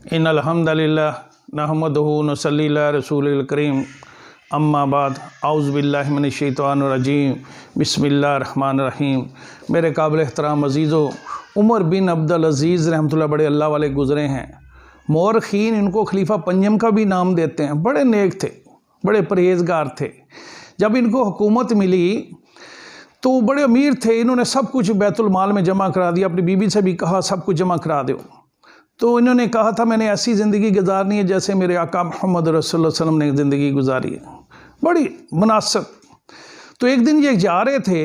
इन्नल हम्दुलिल्लाह नहमदुहु व नसल्ली अला रसूलिल करीम अम्मा बाद औज़ु बिल्लाहि मिनश शैतानिर रजीम बिस्मिल्लाहिर रहमानिर रहीम। मेरे काबिल एहतराम अज़ीज़ो, उमर बिन अब्दुल अज़ीज़ रहमतुल्लाह बड़े अल्लाह वाले गुज़रे हैं। मौरख़ीन इनको खलीफा पंजम का भी नाम देते हैं। बड़े नेक थे, बड़े परहेज़गार थे। जब इनको हुकूमत मिली तो बड़े अमीर थे। इन्होंने सब कुछ बैतुल माल में जमा करा दिया। अपनी बीबी से भी कहा सब कुछ जमा करा दो। तो इन्होंने कहा था मैंने ऐसी ज़िंदगी गुजारनी है जैसे मेरे आका मोहम्मद रसूलुल्लाह सल्लल्लाहु अलैहि वसल्लम ने ज़िंदगी गुजारी है, बड़ी मुनासिब। तो एक दिन ये जा रहे थे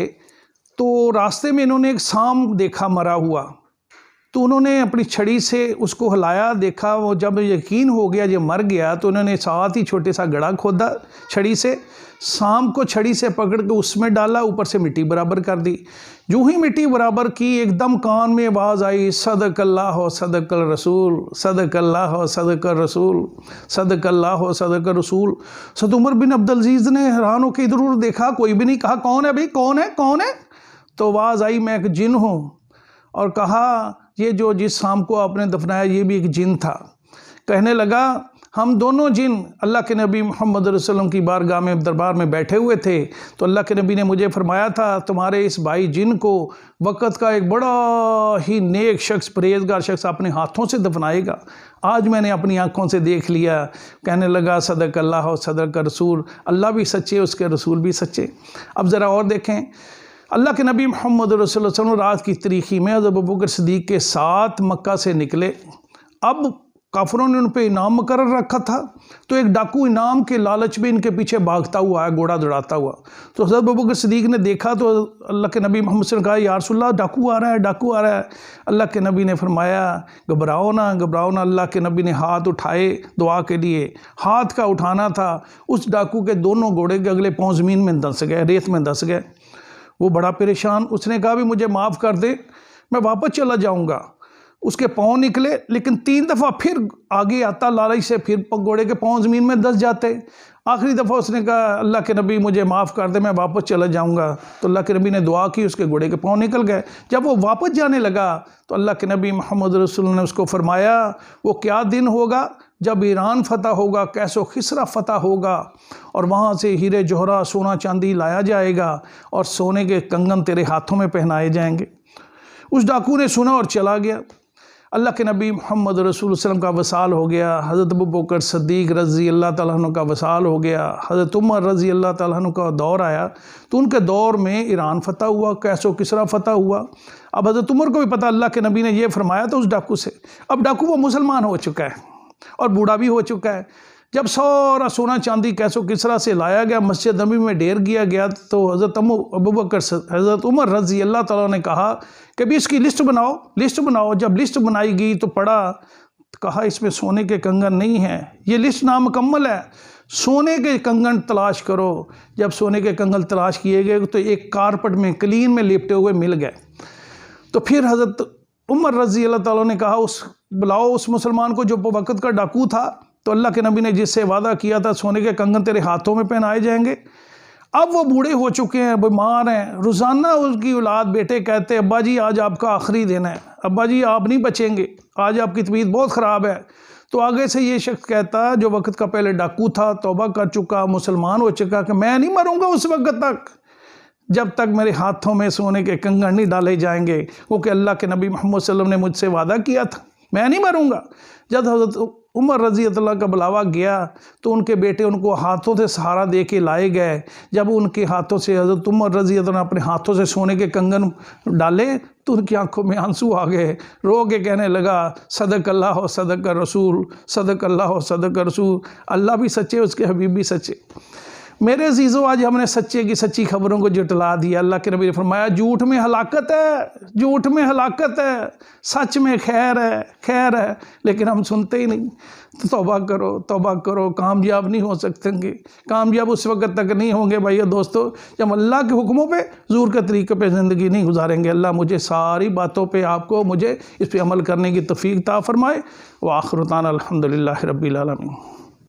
तो रास्ते में इन्होंने एक सांप देखा मरा हुआ। तो उन्होंने अपनी छड़ी से उसको हिलाया, देखा। वो जब यकीन हो गया ये मर गया तो उन्होंने साथ ही छोटे सा गड्ढा खोदा छड़ी से, सांप को छड़ी से पकड़ के उसमें डाला, ऊपर से मिट्टी बराबर कर दी। यूं ही मिट्टी बराबर की, एकदम कान में आवाज़ आई, सदकल्लाह सदकल रसूल, सदकल्लाह सदकल रसूल, सदकल्लाह सदकल रसूल। सद उमर बिन अब्दुल अज़ीज़ ने हैरान होकर इधर उधर देखा, कोई भी नहीं। कहा कौन है भाई, कौन है कौन है? तो आवाज़ आई मैं एक जिन हूँ। और कहा ये जो जिस सांप को आपने दफनाया ये भी एक जिन था। कहने लगा हम दोनों जिन अल्लाह के नबी मोहम्मद रसूलुल्लाह सल्लल्लाहु अलैहि वसल्लम की बारगाह में दरबार में बैठे हुए थे। तो अल्लाह के नबी ने मुझे फरमाया था तुम्हारे इस भाई जिन को वक़्त का एक बड़ा ही नेक शख्स, परहेज़गार शख्स अपने हाथों से दफनाएगा। आज मैंने अपनी आँखों से देख लिया। कहने लगा सदक अल्लाह और सदक रसूल, अल्लाह भी सच्चे, उसके रसूल भी सच्चे। अब ज़रा और देखें, अल्लाह के नबी मोहम्मद रसूलुल्लाह सल्लल्लाहु अलैहि वसल्लम रात की तारीकी में हज़रत अबू बकर सिद्दीक़ के साथ मक्का से निकले। अब काफिरों ने उन पर इनाम मुकर्रर रखा था। तो एक डाकू इनाम के लालच में इनके पीछे भागता हुआ आया, घोड़ा दौड़ाता हुआ। तो हज़रत अबू बकर सिद्दीक़ ने देखा तो अल्लाह के नबी मोहम्मद सल्लल्लाहु अलैहि वसल्लम ने कहा या रसूलल्लाह डाकू आ रहा है, डाकू आ रहा है। अल्लाह के नबी ने फरमाया घबराओ ना, घबराओ ना। अल्लाह के नबी ने हाथ उठाए दुआ के लिए। हाथ का उठाना था, उस डाकू के दोनों घोड़े के अगले पाँव ज़मीन में धंस गए, रेत में धंस गए। वो बड़ा परेशान, उसने कहा भी मुझे माफ़ कर दे, मैं वापस चला जाऊँगा। उसके पाँव निकले, लेकिन 3 दफ़ा फिर आगे आता लालच से, फिर घोड़े के पाँव ज़मीन में धंस जाते। आखिरी दफ़ा उसने कहा अल्लाह के नबी मुझे माफ़ कर दे, मैं वापस चला जाऊँगा। तो अल्लाह के नबी ने दुआ की, उसके घोड़े के पाँव निकल गए। जब वो वापस जाने लगा तो अल्लाह के नबी मोहम्मद रसूलुल्लाह ने उसको फरमाया वो क्या दिन होगा जब ईरान फ़तह होगा, कैसो खिसरा फ़तह होगा, और वहाँ से हीरे जौहरा सोना चांदी लाया जाएगा और सोने के कंगन तेरे हाथों में पहनाए जाएंगे। उस डाकू ने सुना और चला गया। अल्लाह के नबी मोहम्मद रसूलुल्लाह सल्लल्लाहु अलैहि वसल्लम का वसाल हो गया। हज़रत अबू बकर सिद्दीक़ रज़ी अल्लाह तआला अन्हु का वसाल हो गया। हज़रत उमर रज़ी अल्लाह तआला अन्हु का दौर आया तो उनके दौर में ईरान फ़तह हुआ, कैसो किसरा फ़तह हुआ। अब हज़रत उमर को भी पता अल्लाह के नबी ने यह फरमाया था उस डाकू से। अब डाकू वो मुसलमान हो चुका है और बूढ़ा भी हो चुका है। जब सारा सोना चांदी कैसो किसरा से लाया गया, मस्जिद नबी में ढेर किया गया, तो हज़रत उमर रज़ी अल्लाह तआला ने कहा कि भी इसकी लिस्ट बनाओ, लिस्ट बनाओ। जब लिस्ट बनाई गई तो पढ़ा, कहा इसमें सोने के कंगन नहीं हैं, ये लिस्ट नामुकम्मल है, सोने के कंगन तलाश करो। जब सोने के कंगन तलाश किए गए तो एक कारपेट में क्लीन में लिपटे हुए मिल गए। तो फिर हज़रत उमर रज़ी अल्लाह तआला ने कहा बुलाओ उस मुसलमान को जो वक़्त का डाकू था। तो अल्लाह के नबी ने जिससे वादा किया था सोने के कंगन तेरे हाथों में पहनाए जाएंगे। अब वो बूढ़े हो चुके हैं, बीमार हैं। रोज़ाना उसकी औलाद बेटे कहते अब्बा जी आज आपका आखिरी दिन है, अब्बा जी आप नहीं बचेंगे, आज आपकी तबीयत बहुत ख़राब है। तो आगे से ये शख्स कहता जो वक़्त का पहले डाकू था, तौबा कर चुका, मुसलमान हो चुका, कि मैं नहीं मरूँगा उस वक़्त तक जब तक मेरे हाथों में सोने के कंगन नहीं डाले जाएंगे, क्योंकि अल्लाह के नबी मोहम्मद सल्लल्लाहु अलैहि वसल्लम ने मुझसे वादा किया था, मैं नहीं मरूँगा। जब हज़रत उमर रज़ी अल्लाह का बुलावा गया तो उनके बेटे उनको हाथों से सहारा दे के लाए गए। जब उनके हाथों से हज़रत उमर रज़ी अल्लाह ने अपने हाथों से सोने के कंगन डाले तो उनकी आंखों में आंसू आ गए। रो के कहने लगा सदक अल्लाह सदक रसूल, सदक अल्लाह सदक रसूल, अल्लाह भी सच्चे, उसके हबीब भी सच्चे। मेरे अजीज़ों आज हमने सच्चे की सच्ची खबरों को जुटला दिया। अल्लाह के नबी ने फरमाया झूठ में हलाकत है, झूठ में हलाकत है, सच में खैर है, खैर है, लेकिन हम सुनते ही नहीं। तो तौबा करो, तौबा करो, कामयाब नहीं हो सकते। कामयाब उस वक़्त तक नहीं होंगे भाई दोस्तों जब अल्लाह के हुक्मों पे ज़ूर के तरीक़े पे ज़िंदगी नहीं गुजारेंगे। अल्लाह मुझे सारी बातों पे आपको मुझे इस पे अमल करने की तौफ़ीक़ अता फ़रमाए। व आख़िर दाना अल्हम्दुलिल्लाहि रब्बिल आलमीन।